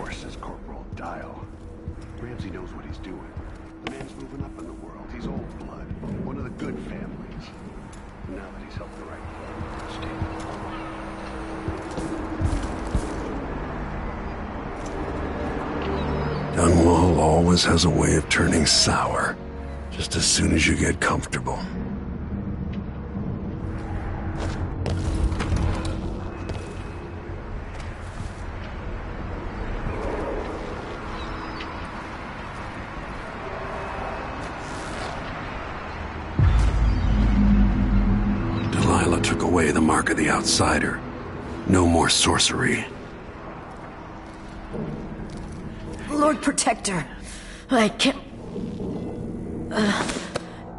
course, says Corporal Dial. Ramsey knows what he's doing. The man's moving up in the world. He's old blood. One of the good families. Now that he's helped the right blood, Dunwall always has a way of turning sour, just as soon as you get comfortable. Took away the mark of the outsider. No more sorcery. Lord Protector, I can't...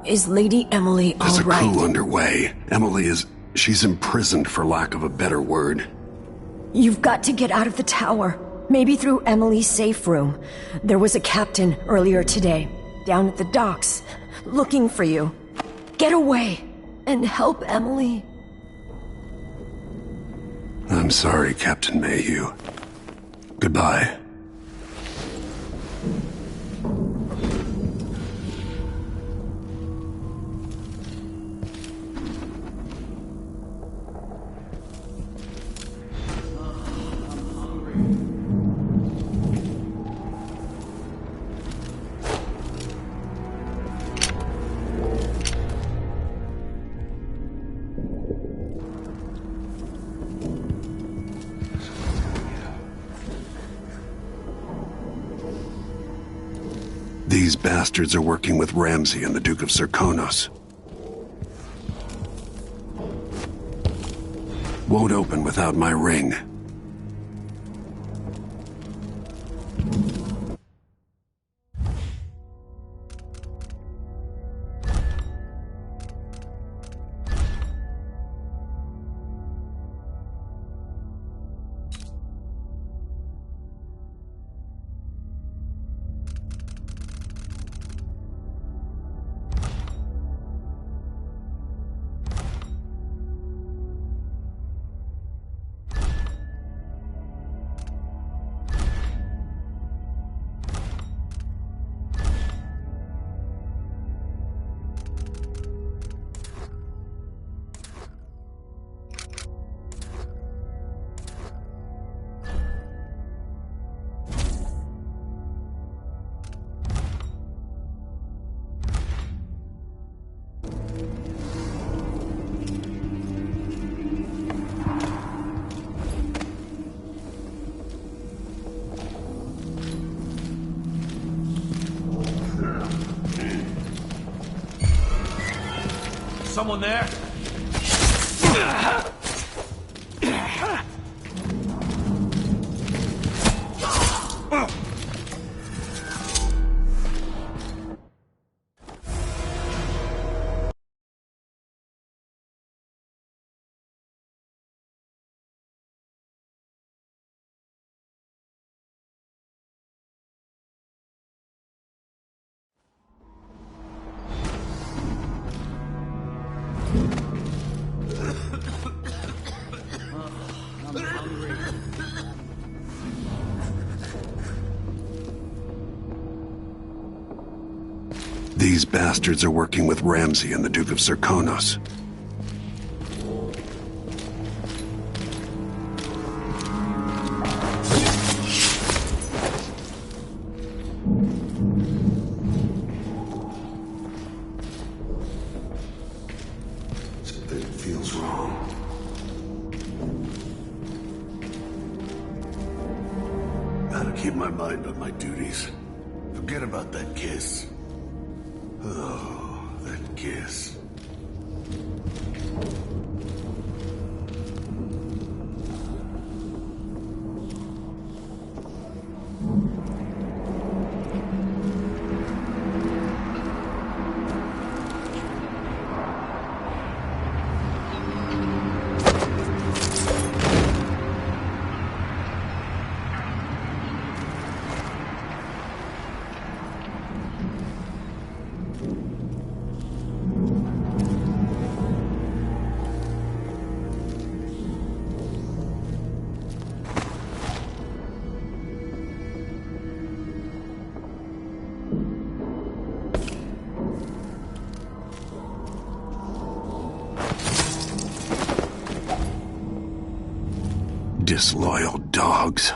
is Lady Emily all right? There's a coup underway. Emily is... she's imprisoned, for lack of a better word. You've got to get out of the tower. Maybe through Emily's safe room. There was a captain earlier today, down at the docks, looking for you. Get away and help Emily. I'm sorry, Captain Mayhew. Goodbye. These bastards are working with Ramsey and the Duke of Serkonos. Won't open without my ring. Someone there? These bastards are working with Ramsey and the Duke of Serkonos. Something feels wrong. Gotta keep my mind on my duties. Forget about that kiss. Oh, that kiss. Disloyal dogs.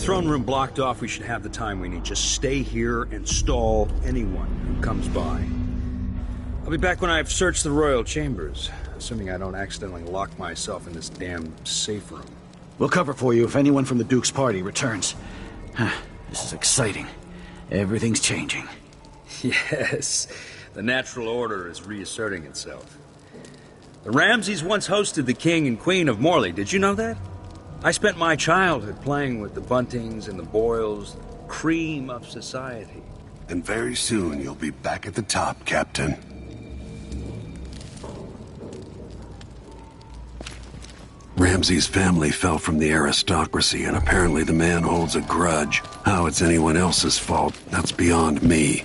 Throne room blocked off, we should have the time we need. Just stay here and stall anyone who comes by. I'll be back when I've searched the royal chambers, assuming I don't accidentally lock myself in this damn safe room. We'll cover for you if anyone from the Duke's party returns. This is exciting. Everything's changing. Yes, the natural order is reasserting itself. The Ramseys once hosted the King and Queen of Morley, did you know that? I spent my childhood playing with the Buntings and the Boyles, the cream of society. And very soon you'll be back at the top, Captain. Ramsey's family fell from the aristocracy, and apparently the man holds a grudge. How it's anyone else's fault, that's beyond me.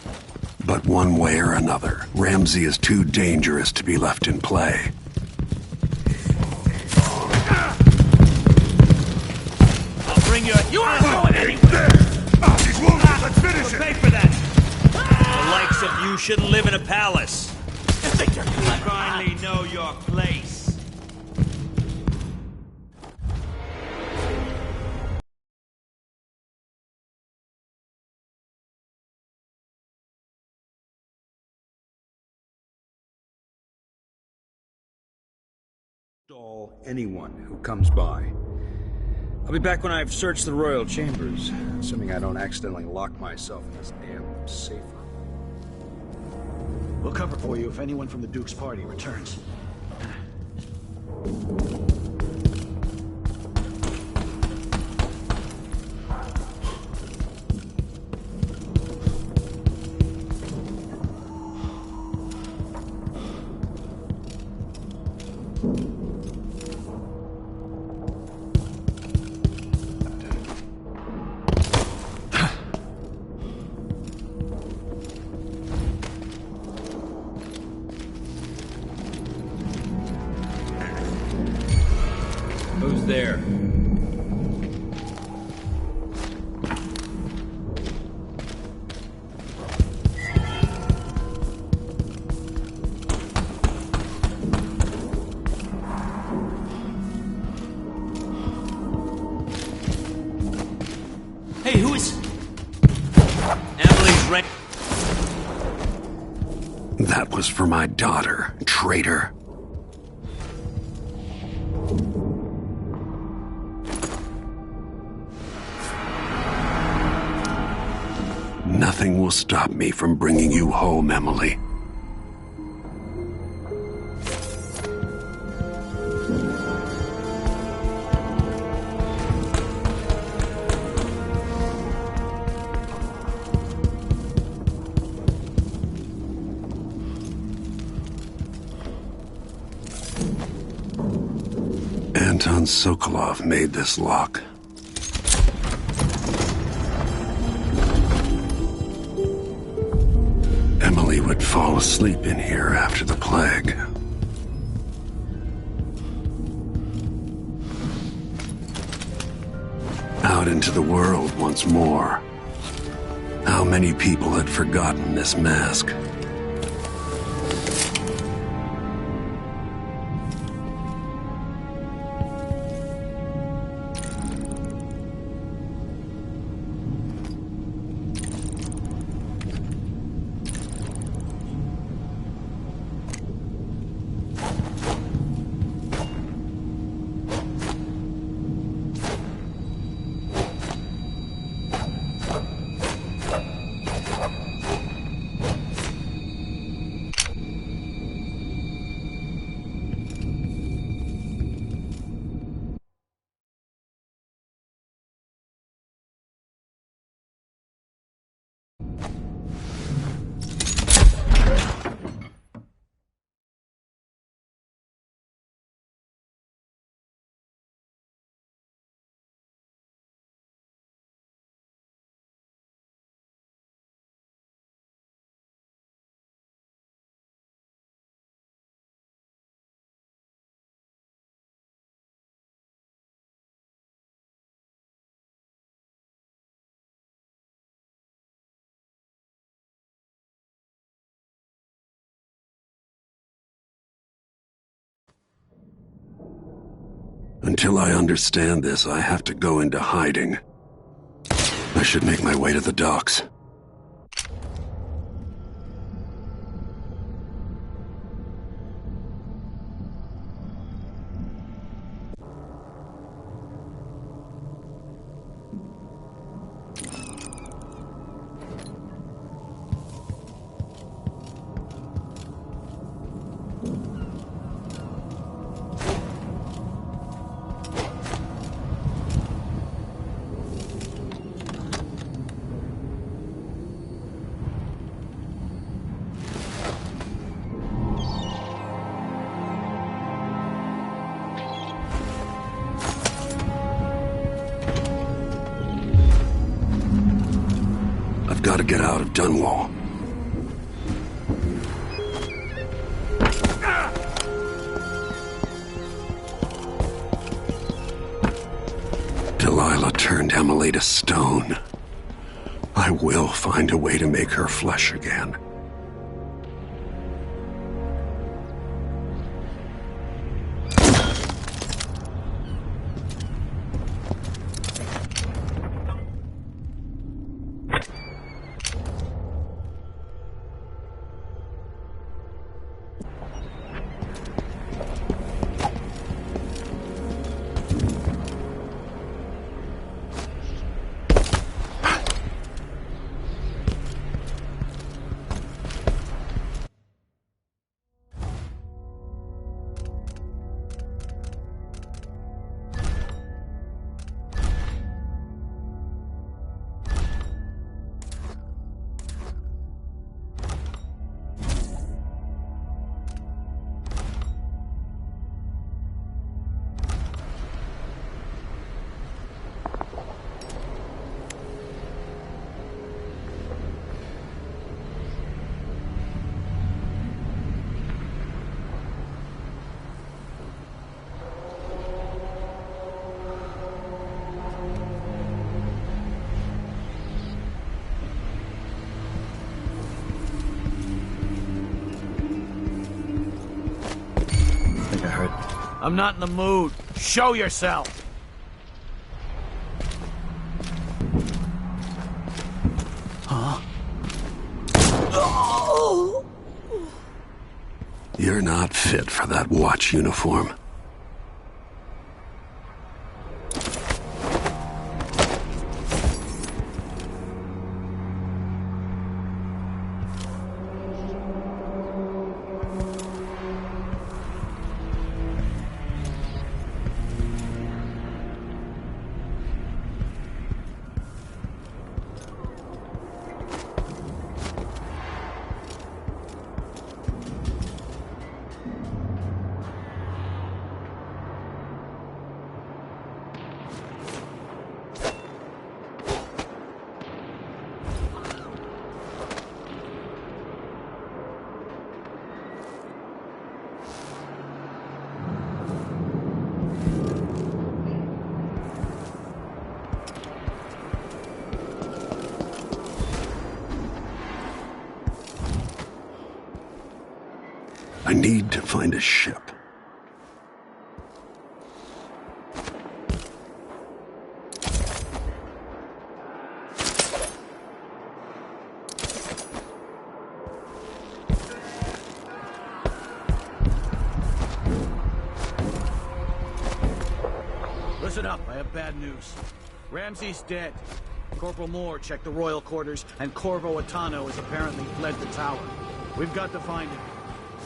But one way or another, Ramsey is too dangerous to be left in play. You aren't going anywhere! He's wounded! Let's finish We'll pay for that! The likes of you shouldn't live in a palace. You think you're clever? Finally know your place. Stall anyone who comes by. I'll be back when I've searched the royal chambers, assuming I don't accidentally lock myself in this damn safe room. We'll cover for you if anyone from the Duke's party returns. Who's there? Hey, who is... Emily's right... That was for my daughter, traitor. Nothing will stop me from bringing you home, Emily. Anton Sokolov made this lock. Emily would fall asleep in here after the plague. Out into the world once more. How many people had forgotten this mask? Until I understand this, I have to go into hiding. I should make my way to the docks. Gotta get out of Dunwall. Delilah turned Emily to stone. I will find a way to make her flesh again. I'm not in the mood. Show yourself! Huh? You're not fit for that watch uniform. I need to find a ship. Listen up, I have bad news. Ramsey's dead. Corporal Moore checked the royal quarters, and Corvo Attano has apparently fled the tower. We've got to find him.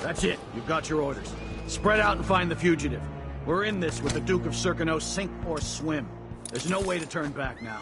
That's it. You've got your orders. Spread out and find the fugitive. We're in this with the Duke of Circano, sink or swim. There's no way to turn back now.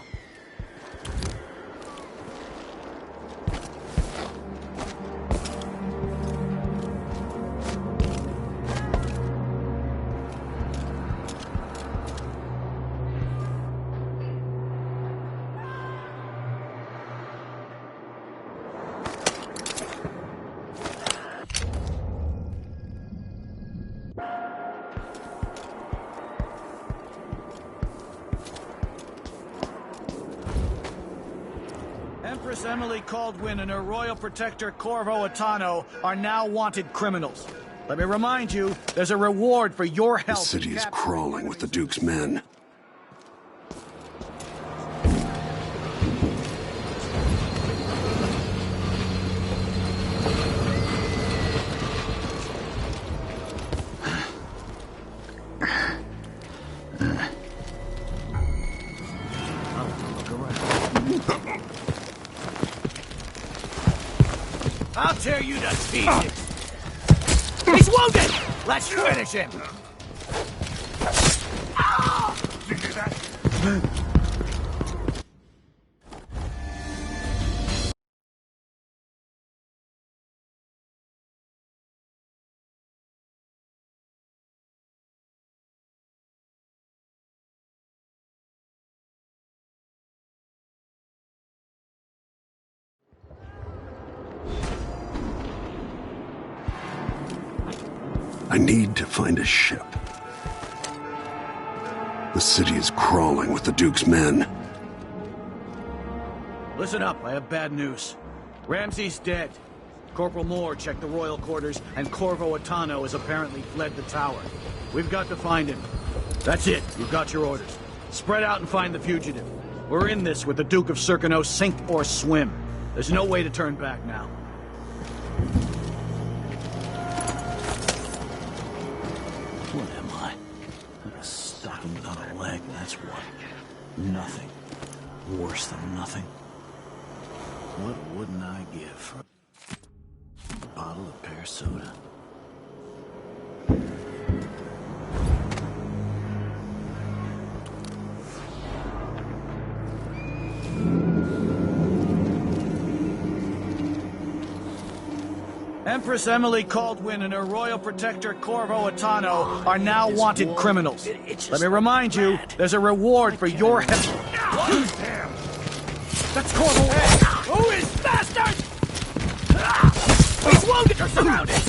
Empress Emily Caldwin and her royal protector Corvo Attano are now wanted criminals. Let me remind you, there's a reward for your The help. city is crawling with the Duke's men. I'll tear you to pieces. He's wounded! Let's finish him! Did you hear that? I need to find a ship. The city is crawling with the Duke's men. Listen up, I have bad news. Ramsey's dead. Corporal Moore checked the royal quarters, and Corvo Atano has apparently fled the tower. We've got to find him. That's it, you've got your orders. Spread out and find the fugitive. We're in this with the Duke of Circano, sink or swim. There's no way to turn back now. What am I? Like a stocking without a leg, that's what. Nothing. Worse than nothing. What wouldn't I give for a bottle of pear soda? Empress Emily Caldwin and her royal protector Corvo Atano are now wanted criminals. Let me remind you, there's a reward for your help. Damn! That's Corvo! Hey, who is bastard? He's wounded! You're surrounded!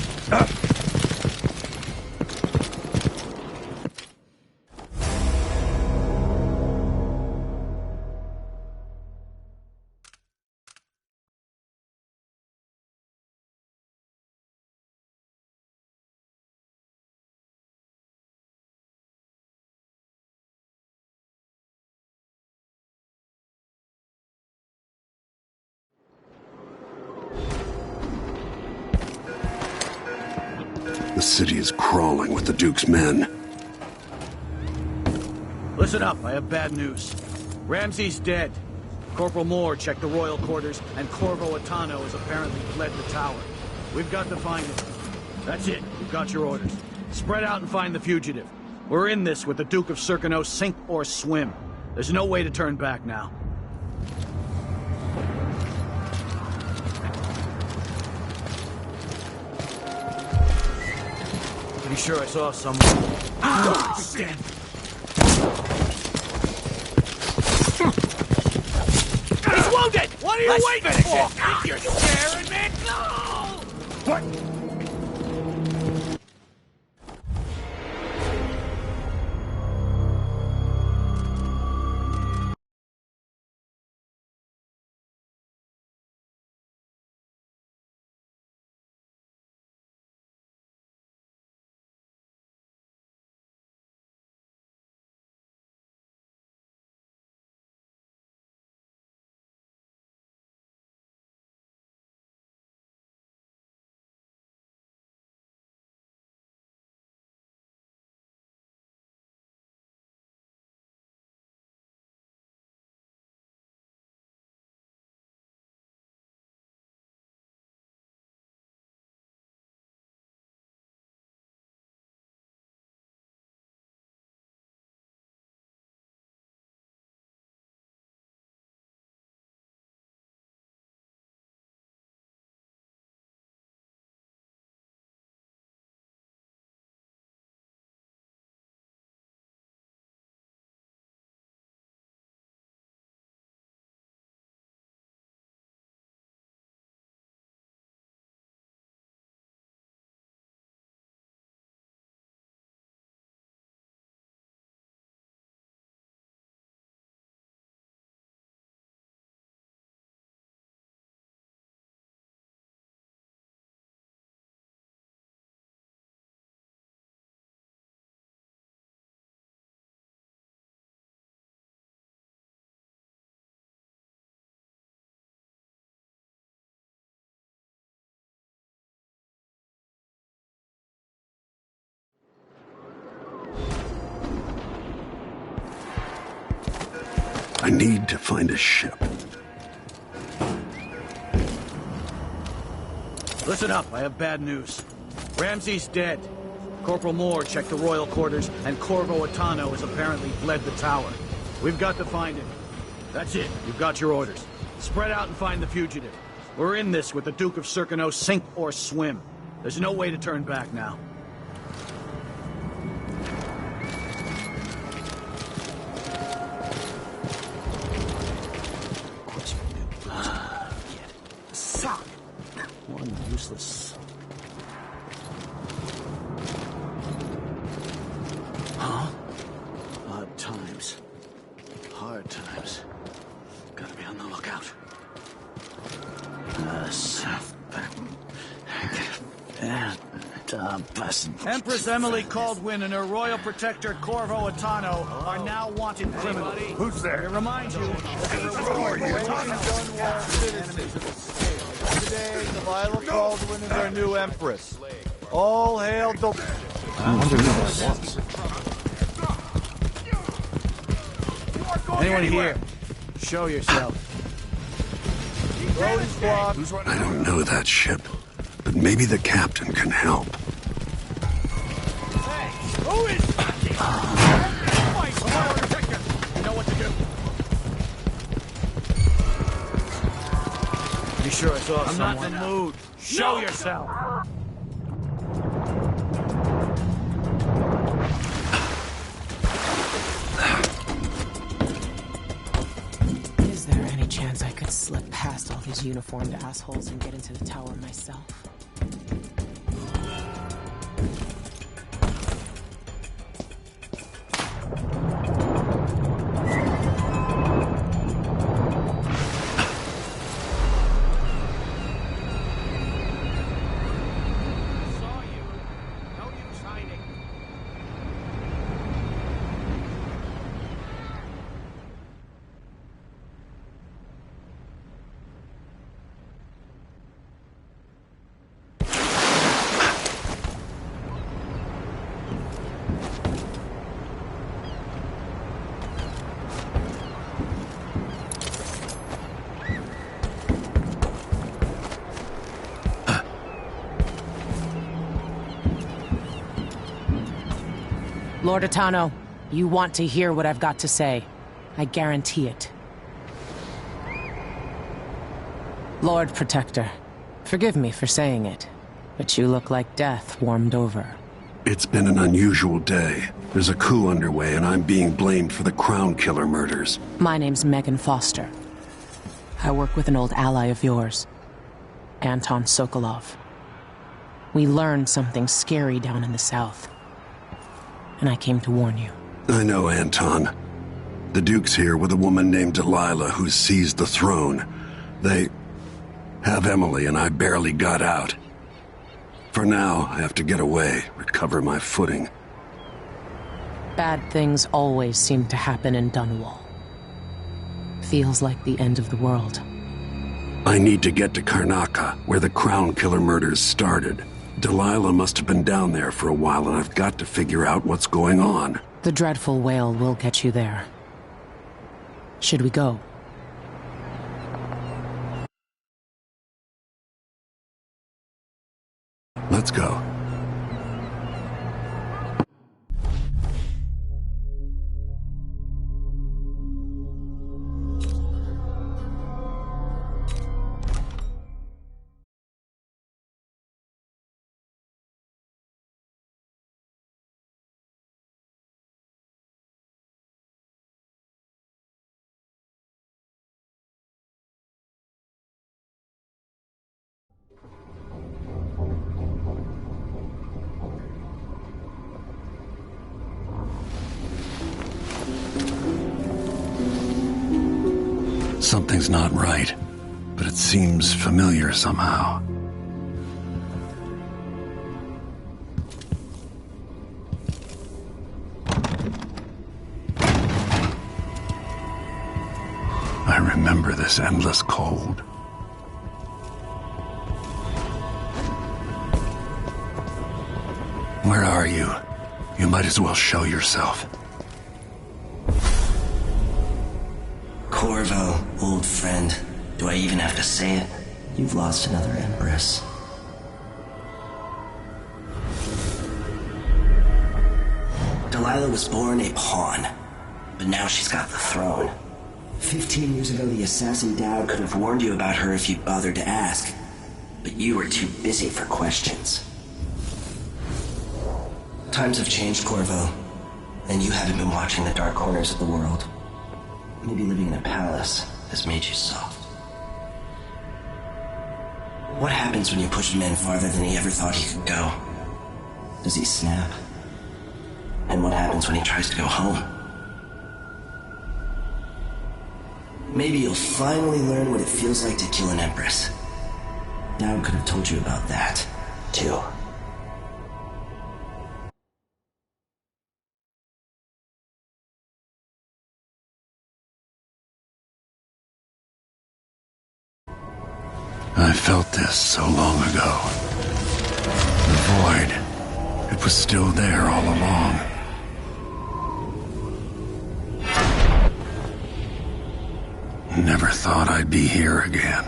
The city is crawling with the Duke's men. Listen up, I have bad news. Ramsey's dead. Corporal Moore checked the royal quarters, and Corvo Atano has apparently fled the tower. We've got to find him. That's it, you've got your orders. Spread out and find the fugitive. We're in this with the Duke of Circano, sink or swim. There's no way to turn back now. Pretty sure I saw someone. Stand. He's wounded! What are you waiting for? Think you're scaring me? No! What? I need to find a ship. Listen up, I have bad news. Ramsey's dead. Corporal Moore checked the royal quarters, and Corvo Atano has apparently fled the tower. We've got to find him. That's it. You've got your orders. Spread out and find the fugitive. We're in this with the Duke of Circano, sink or swim. There's no way to turn back now. Suck! One useless... Huh? Odd times. Hard times. Gotta be on the lookout. Empress Emily Caldwin and her royal protector Corvo Atano are now wanted criminals. Who's there? It reminds you Who are you? Today, Delilah Caldwin is our new empress. All hail Anyone here? Show yourself. Road is blocked. I don't know that ship, but maybe the captain can help. Who is... Protector! You know what to do. You sure I saw someone? I'm not in the mood. Show yourself! Is there any chance I could slip past all these uniformed assholes and get into the tower myself? Lord Atano, you want to hear what I've got to say. I guarantee it. Lord Protector, forgive me for saying it, but you look like death warmed over. It's been an unusual day. There's a coup underway, and I'm being blamed for the Crown Killer murders. My name's Megan Foster. I work with an old ally of yours, Anton Sokolov. We learned something scary down in the south, and I came to warn you. I know, Anton. The Duke's here with a woman named Delilah who seized the throne. They have Emily, and I barely got out. For now, I have to get away, recover my footing. Bad things always seem to happen in Dunwall. Feels like the end of the world. I need to get to Karnaca, where the Crown Killer murders started. Delilah must have been down there for a while, and I've got to figure out what's going on. The dreadful whale will get you there. Should we go? Let's go. Something's not right, but it seems familiar somehow. I remember this endless cold. Where are you? You might as well show yourself. Corvo, old friend. Do I even have to say it? You've lost another empress. Delilah was born a pawn, but now she's got the throne. 15 years ago, the assassin Dowd could have warned you about her if you'd bothered to ask, but you were too busy for questions. Times have changed, Corvo, and you haven't been watching the dark corners of the world. Maybe living in a palace has made you soft. What happens when you push a man farther than he ever thought he could go? Does he snap? And what happens when he tries to go home? Maybe you'll finally learn what it feels like to kill an empress. Dowd could have told you about that, too. I felt this so long ago. The void. It was still there all along. Never thought I'd be here again.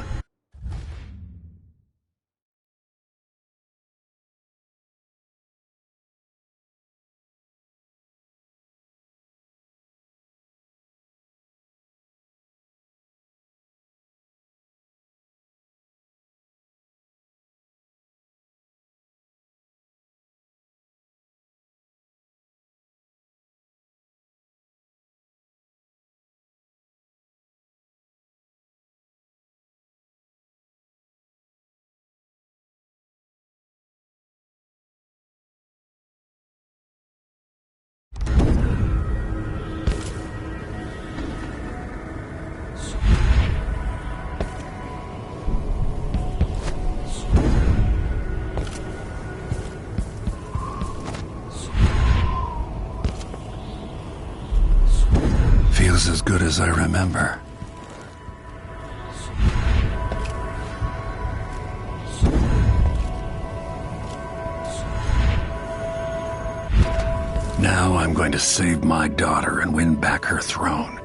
Feels as good as I remember. Now I'm going to save my daughter and win back her throne.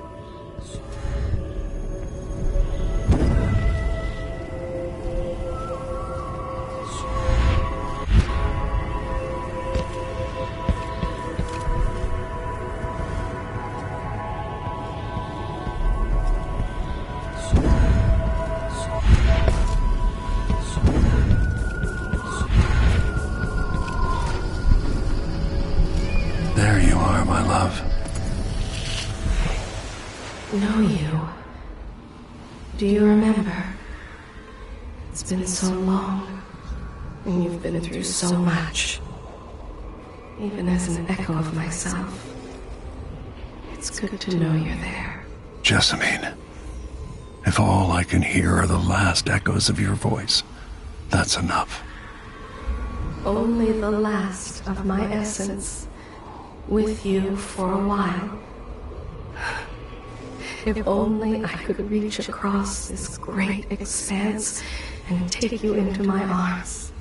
There you are, my love. Know you. Do you remember? It's been so long, and you've been through so much. Even as an echo of myself, it's good to know you're there. Jessamine, if all I can hear are the last echoes of your voice, that's enough. Only the last of my essence, with you for a while. If only I could reach across this great expanse and take you into my arms.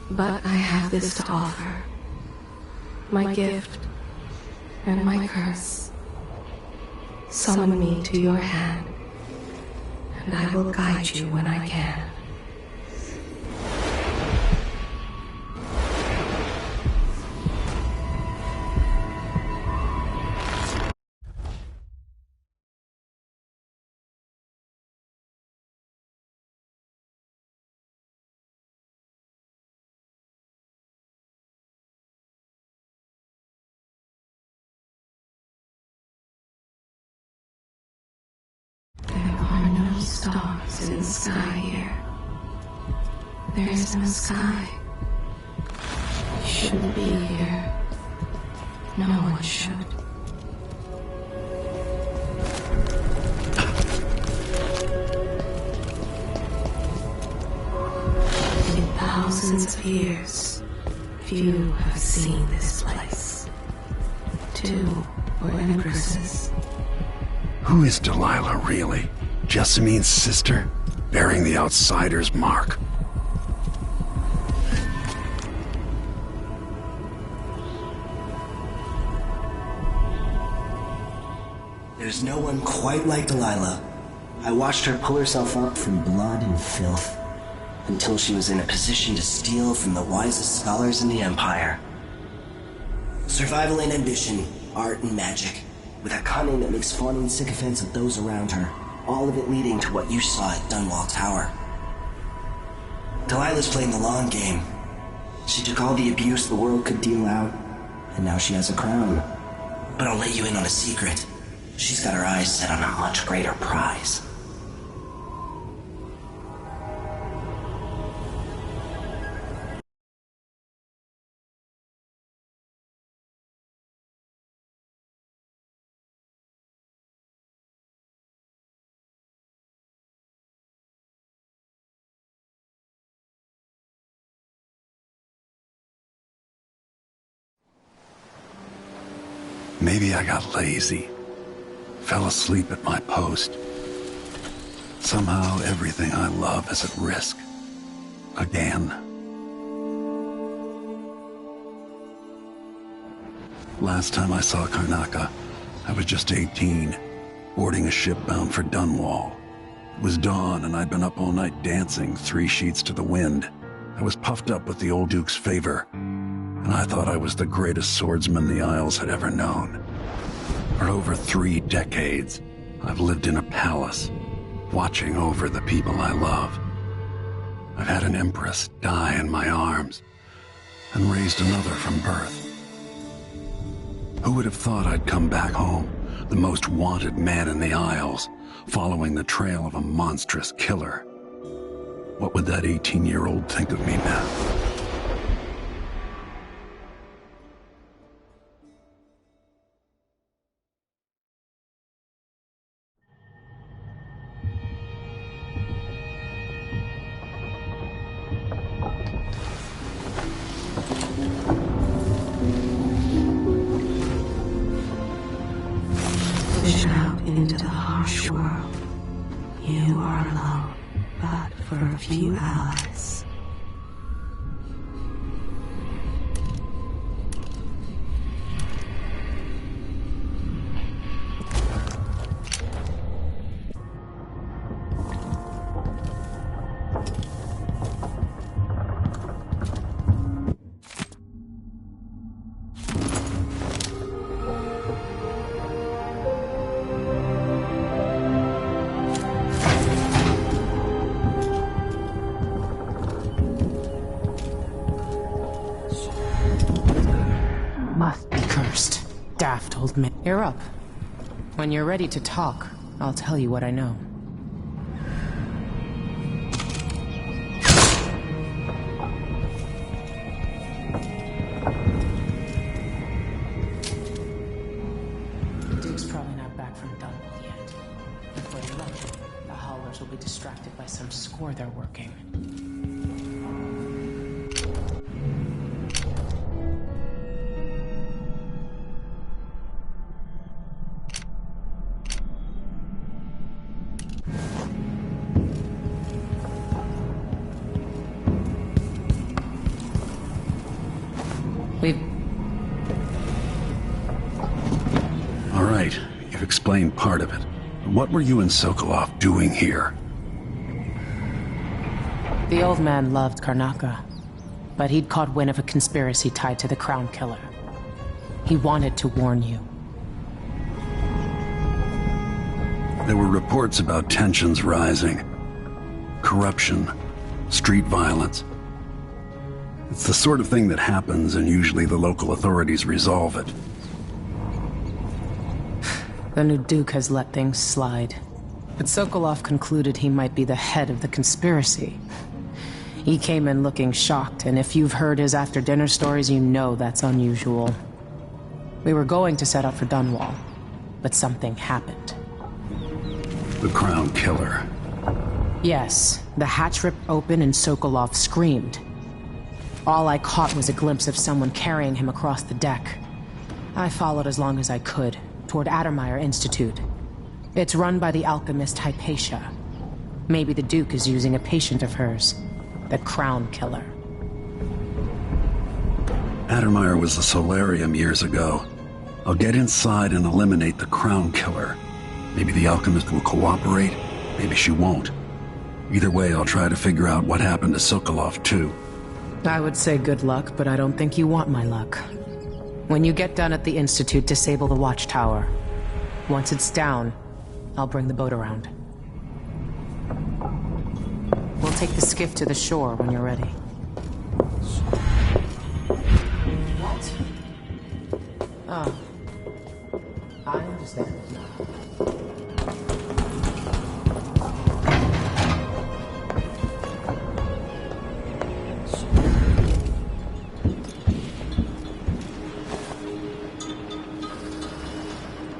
But I have this to offer. My gift and my curse. Summon me to your hand, and I will guide you when I can. Stars in the sky here. There is no sky. You shouldn't be here. No one should. In thousands of years, few have seen this place. 2 were empresses. Who is Delilah, really? Jessamine's sister, bearing the outsider's mark. There's no one quite like Delilah. I watched her pull herself up from blood and filth until she was in a position to steal from the wisest scholars in the Empire. Survival and ambition, art and magic, with a cunning that makes fawning sycophants of those around her, all of it leading to what you saw at Dunwall Tower. Delilah's playing the long game. She took all the abuse the world could deal out, and now she has a crown. But I'll let you in on a secret. She's got her eyes set on a much greater prize. Maybe I got lazy. Fell asleep at my post. Somehow everything I love is at risk. Again. Last time I saw Karnaca, I was just 18, boarding a ship bound for Dunwall. It was dawn and I'd been up all night dancing 3 sheets to the wind. I was puffed up with the old Duke's favor, and I thought I was the greatest swordsman the Isles had ever known. For over 3 decades, I've lived in a palace, watching over the people I love. I've had an empress die in my arms, and raised another from birth. Who would have thought I'd come back home, the most wanted man in the Isles, following the trail of a monstrous killer? What would that 18-year-old think of me now? Push out into the harsh world. You are alone, but for a few allies. Must be cursed. Daft old man. You're up. When you're ready to talk, I'll tell you what I know. The Duke's probably not back from Dunwall yet. Before you left, the Howlers will be distracted by some score they're working. All right, you've explained part of it. What were you and Sokolov doing here? The old man loved Karnaca, but he'd caught wind of a conspiracy tied to the Crown Killer. He wanted to warn you. There were reports about tensions rising. Corruption, street violence. It's the sort of thing that happens, and usually the local authorities resolve it. The new Duke has let things slide. But Sokolov concluded he might be the head of the conspiracy. He came in looking shocked, and if you've heard his after-dinner stories, you know that's unusual. We were going to set out for Dunwall, but something happened. The Crown Killer. Yes, the hatch ripped open and Sokolov screamed. All I caught was a glimpse of someone carrying him across the deck. I followed as long as I could, toward Addermeyer Institute. It's run by the alchemist Hypatia. Maybe the Duke is using a patient of hers, the Crown Killer. Addermeyer was a solarium years ago. I'll get inside and eliminate the Crown Killer. Maybe the alchemist will cooperate, maybe she won't. Either way, I'll try to figure out what happened to Sokolov, too. I would say good luck, but I don't think you want my luck. When you get done at the Institute, disable the watchtower. Once it's down, I'll bring the boat around. We'll take the skiff to the shore when you're ready. What? Oh. I understand.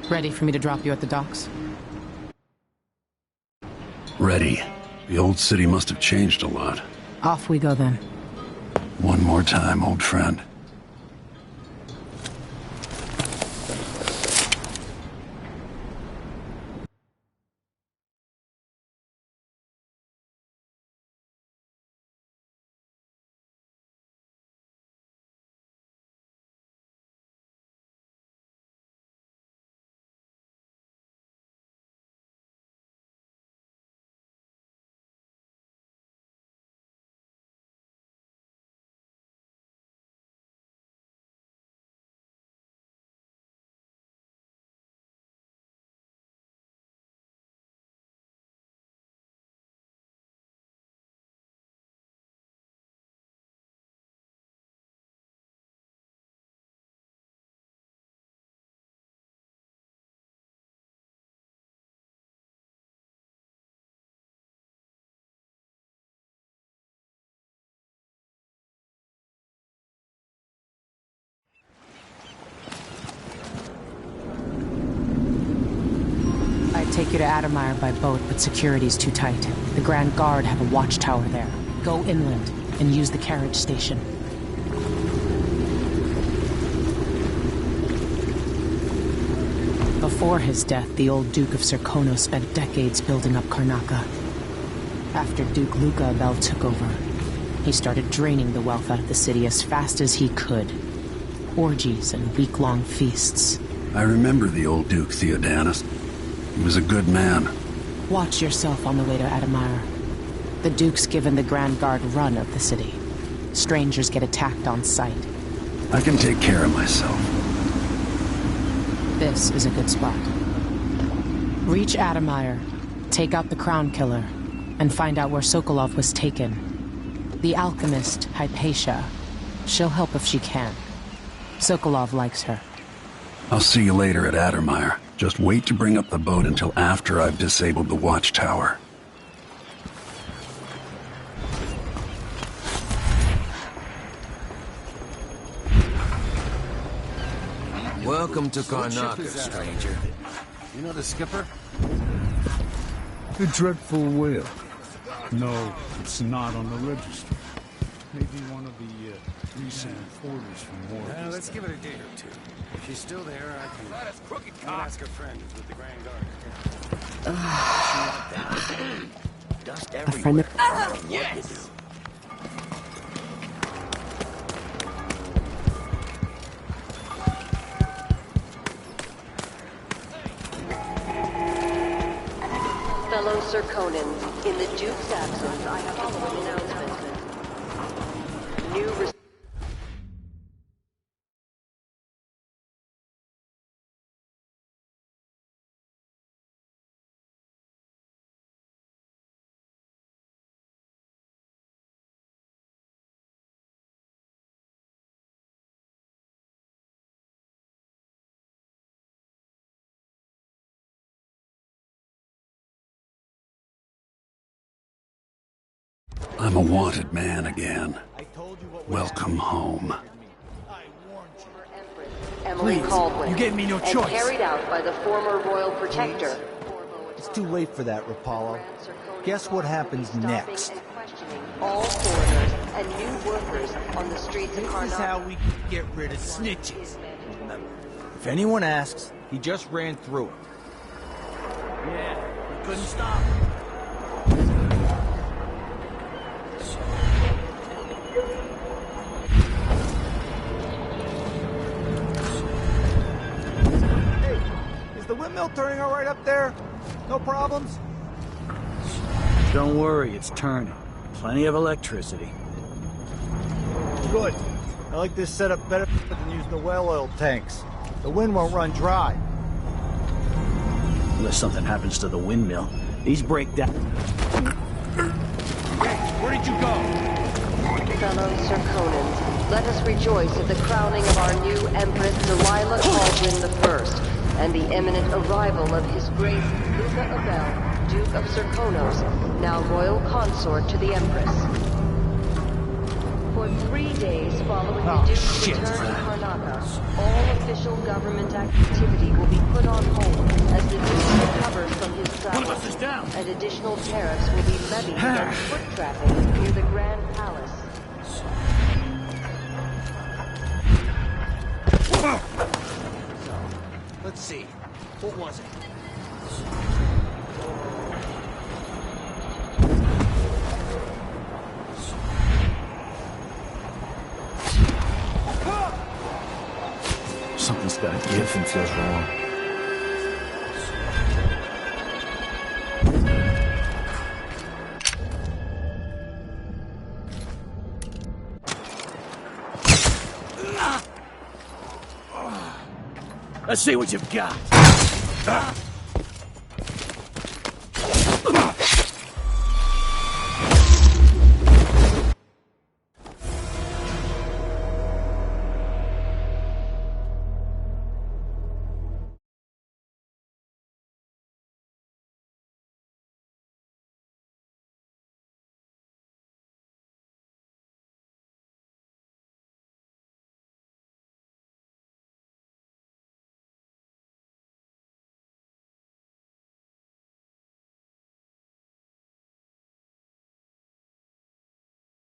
Ready for me to drop you at the docks? Ready. The old city must have changed a lot. Off we go then. One more time, old friend. Take you to Addermire by boat, but security's too tight. The Grand Guard have a watchtower there. Go inland and use the carriage station. Before his death, the old Duke of Serkonos spent decades building up Karnaca. After Duke Luca Abel took over, he started draining the wealth out of the city as fast as he could. Orgies and week-long feasts. I remember the old Duke Theodanis. He was a good man. Watch yourself on the way to Addermire. The Duke's given the Grand Guard run of the city. Strangers get attacked on sight. I can take care of myself. This is a good spot. Reach Addermire, take out the Crown Killer, and find out where Sokolov was taken. The alchemist, Hypatia. She'll help if she can. Sokolov likes her. I'll see you later at Addermire. Just wait to bring up the boat until after I've disabled the watchtower. Welcome to Karnaca, stranger. You know the skipper? The dreadful whale. No, it's not on the register. Maybe one of the recent orders from Morgan. Let's give it a day or two. If she's still there, I can... That is crooked cock. Ask her friend who's with the Grand Guard. Dust everywhere. Yes! Fellow Serkonans, in the Duke's absence, I have following announcement. New I'm a wanted man again. Welcome home. Emily Caldwin, you gave me no and choice. carried out by the former royal protector. It's too late for that, Rapallo. Guess what happens next? All foreigners and new workers on the streets of Karnaca. This is how we get rid of snitches. If anyone asks, he just ran through it. Yeah, we couldn't stop him. Is the windmill turning all right up there? No problems? Don't worry, it's turning. Plenty of electricity. Good. I like this setup better than using the well oil tanks. The wind won't run dry. Unless something happens to the windmill. These break down. Where did you go? Fellow Serkonans, let us rejoice at the crowning of our new Empress Delilah Cauldron I and the imminent arrival of His Grace Luca Abel, Duke of Serkonos, now royal consort to the Empress. For 3 days following the Duke's return to Karnaca, all official government activity will be put on hold as the Duke recovers from his travels. One of us is down. And additional tariffs will be levied against foot traffic near the Grand Palace. Let's see. What was it? Something's got to give and feels wrong. Let's see what you've got.